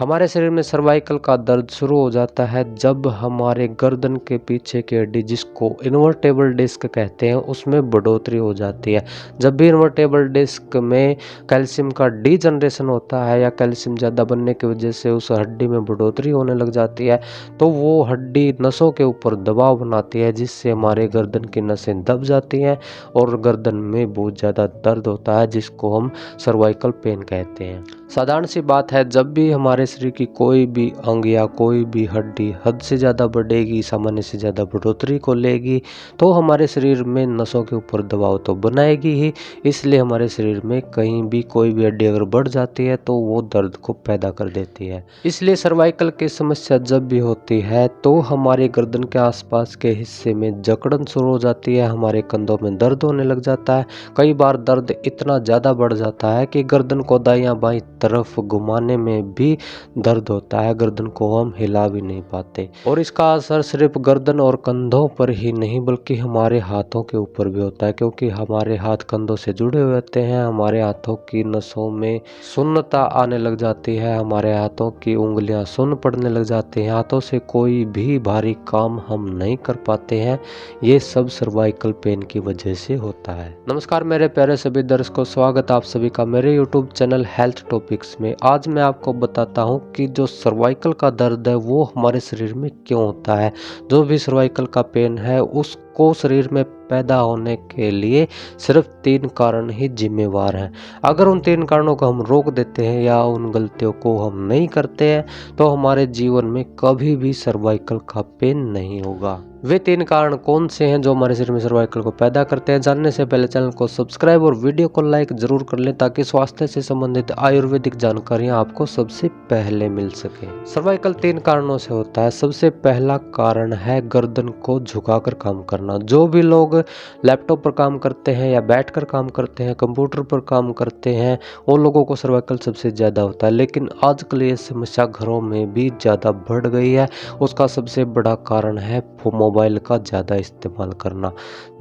हमारे शरीर में सर्वाइकल का दर्द शुरू हो जाता है जब हमारे गर्दन के पीछे की हड्डी, जिसको इन्वर्टेबल डिस्क कहते हैं, उसमें बढ़ोतरी हो जाती है। जब भी इन्वर्टेबल डिस्क में कैल्शियम का डीजनरेशन होता है या कैल्शियम ज़्यादा बनने की वजह से उस हड्डी में बढ़ोतरी होने लग जाती है, तो वो हड्डी नसों के ऊपर दबाव बनाती है, जिससे हमारे गर्दन की नसें दब जाती हैं और गर्दन में बहुत ज़्यादा दर्द होता है, जिसको हम सर्वाइकल पेन कहते हैं। साधारण सी बात है, जब भी हमारे शरीर की कोई भी अंग या कोई भी हड्डी हद से ज़्यादा बढ़ेगी, सामान्य से ज़्यादा बढ़ोतरी को लेगी, तो हमारे शरीर में नसों के ऊपर दबाव तो बनाएगी ही। इसलिए हमारे शरीर में कहीं भी कोई भी हड्डी अगर बढ़ जाती है तो वो दर्द को पैदा कर देती है। इसलिए सर्वाइकल की समस्या जब भी होती है तो हमारे गर्दन के आसपास के हिस्से में जकड़न शुरू हो जाती है, हमारे कंधों में दर्द होने लग जाता है। कई बार दर्द इतना ज़्यादा बढ़ जाता है कि गर्दन को दायां बाईं तरफ घुमाने में भी दर्द होता है, गर्दन को हम हिला भी नहीं पाते। और इसका असर सिर्फ गर्दन और कंधों पर ही नहीं बल्कि हमारे हाथों के ऊपर भी होता है, क्योंकि हमारे हाथ कंधों से जुड़े हुए होते हैं। हमारे हाथों की नसों में सुन्नता आने लग जाती है, हमारे हाथों की उंगलियां सुन्न पड़ने लग जाती हैं, हाथों से कोई भी भारी काम हम नहीं कर पाते हैं। ये सब सर्वाइकल पेन की वजह से होता है। नमस्कार मेरे प्यारे सभी दर्शकों, स्वागत आप सभी का मेरे यूट्यूब चैनल हेल्थ टॉपिक्स में। आज मैं आपको बताता हूं कि जो सर्वाइकल का दर्द है वो हमारे शरीर में क्यों होता है। जो भी सर्वाइकल का पेन है उसको शरीर में पैदा होने के लिए सिर्फ 3 कारण ही जिम्मेवार हैं। अगर उन 3 कारणों को हम रोक देते हैं या उन गलतियों को हम नहीं करते हैं तो हमारे जीवन में कभी भी सर्वाइकल का पेन नहीं होगा। वे 3 कारण कौन से हैं जो हमारे शरीर में सर्वाइकल को पैदा करते हैं? जानने से पहले चैनल को सब्सक्राइब और वीडियो को लाइक जरूर कर लें ताकि स्वास्थ्य से संबंधित आयुर्वेदिक जानकारियां आपको सबसे पहले मिल सके। सर्वाइकल 3 कारणों से होता है। सबसे पहला कारण है गर्दन को झुकाकर काम करना। जो भी लोग लैपटॉप पर काम करते हैं या बैठकर काम करते हैं, कंप्यूटर पर काम करते हैं, उन लोगों को सर्वाइकल सबसे ज़्यादा होता है। लेकिन आजकल ये समस्या घरों में भी ज़्यादा बढ़ गई है। उसका सबसे बड़ा कारण है मोबाइल का ज़्यादा इस्तेमाल करना।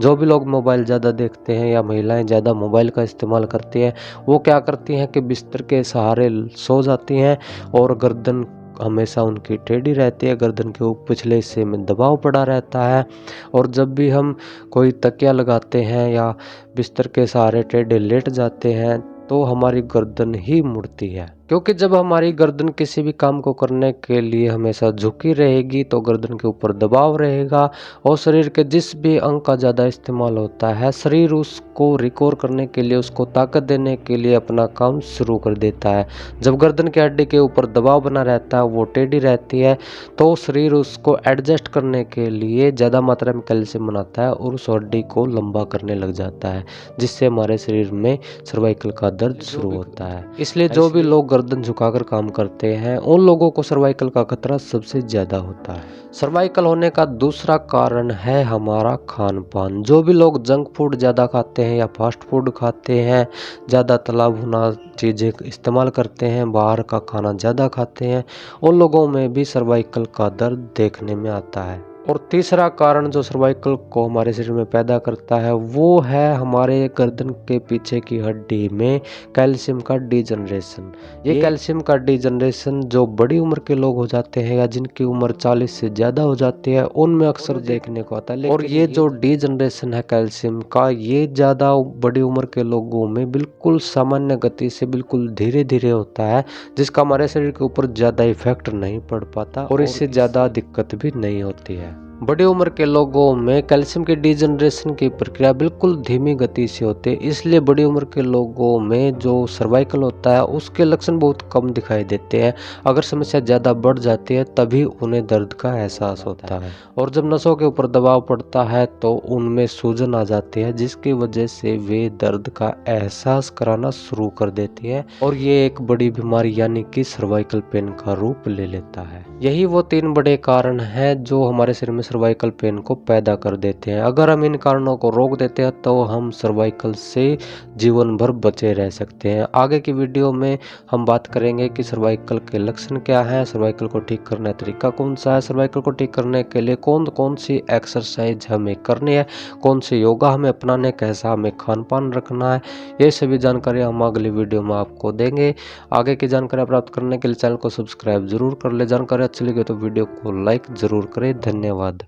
जो भी लोग मोबाइल ज़्यादा देखते हैं या महिलाएं ज़्यादा मोबाइल का इस्तेमाल करती हैं, वो क्या करती हैं कि बिस्तर के सहारे सो जाती हैं और गर्दन हमेशा उनकी टेढ़ी रहती है, गर्दन के ऊपर पिछले हिस्से में दबाव पड़ा रहता है। और जब भी हम कोई तकिया लगाते हैं या बिस्तर के सहारे टेढ़े लेट जाते हैं तो हमारी गर्दन ही मुड़ती है, क्योंकि जब हमारी गर्दन किसी भी काम को करने के लिए हमेशा झुकी रहेगी तो गर्दन के ऊपर दबाव रहेगा और शरीर के जिस भी अंग का ज़्यादा इस्तेमाल होता है, शरीर उसको रिकवर करने के लिए, उसको ताकत देने के लिए अपना काम शुरू कर देता है। जब गर्दन की हड्डी के ऊपर दबाव बना रहता है, वो टेढ़ी रहती है, तो शरीर उसको एडजस्ट करने के लिए ज़्यादा मात्रा में कैल्शियम बनाता है और उस हड्डी को लंबा करने लग जाता है, जिससे हमारे शरीर में सर्वाइकल का दर्द शुरू होता है। इसलिए जो भी लोग गर्दन झुकाकर काम करते हैं उन लोगों को सर्वाइकल का खतरा सबसे ज्यादा होता है। सर्वाइकल होने का दूसरा कारण है हमारा खान पान। जो भी लोग जंक फूड ज़्यादा खाते हैं या फास्ट फूड खाते हैं, ज़्यादा तला भुना चीज़ें इस्तेमाल करते हैं, बाहर का खाना ज़्यादा खाते हैं, उन लोगों में भी सर्वाइकल का दर्द देखने में आता है। और तीसरा कारण जो सर्वाइकल को हमारे शरीर में पैदा करता है वो है हमारे गर्दन के पीछे की हड्डी में कैल्शियम का डीजनरेशन। ये कैल्शियम का डीजनरेशन जो बड़ी उम्र के लोग हो जाते हैं या जिनकी उम्र 40 से ज़्यादा हो जाती है उनमें अक्सर देखने को आता है। और ये जो डीजनरेशन है कैल्शियम का, ये ज़्यादा बड़ी उम्र के लोगों में बिल्कुल सामान्य गति से बिल्कुल धीरे धीरे होता है, जिसका हमारे शरीर के ऊपर ज़्यादा इफेक्ट नहीं पड़ पाता और इससे ज़्यादा दिक्कत भी नहीं होती है। बड़ी उम्र के लोगों में कैल्शियम की डीजनरेशन की प्रक्रिया बिल्कुल धीमी गति से होती है, इसलिए बड़ी उम्र के लोगों में जो सर्वाइकल होता है उसके लक्षण बहुत कम दिखाई देते हैं। अगर समस्या ज़्यादा बढ़ जाती है तभी उन्हें दर्द का एहसास होता है और जब नसों के ऊपर दबाव पड़ता है तो उनमें सूजन आ जाती है, जिसकी वजह से वे दर्द का एहसास कराना शुरू कर देती है और ये एक बड़ी बीमारी यानी कि सर्वाइकल पेन का रूप ले लेता है। यही वो 3 बड़े कारण हैं जो हमारे शरीर में सर्वाइकल पेन को पैदा कर देते हैं। अगर हम इन कारणों को रोक देते हैं तो हम सर्वाइकल से जीवन भर बचे रह सकते हैं। आगे की वीडियो में हम बात करेंगे कि सर्वाइकल के लक्षण क्या हैं, सर्वाइकल को ठीक करने का तरीका कौन सा है, सर्वाइकल को ठीक करने के लिए कौन कौन सी एक्सरसाइज हमें करनी है, कौन से योगा हमें अपनाने, कैसा हमें खान पान रखना है। ये सभी जानकारी हम अगली वीडियो में आपको देंगे। आगे की जानकारी प्राप्त करने के लिए चैनल को सब्सक्राइब जरूर कर ले। जानकारी अच्छी लगे तो वीडियो को लाइक जरूर करें। धन्यवाद।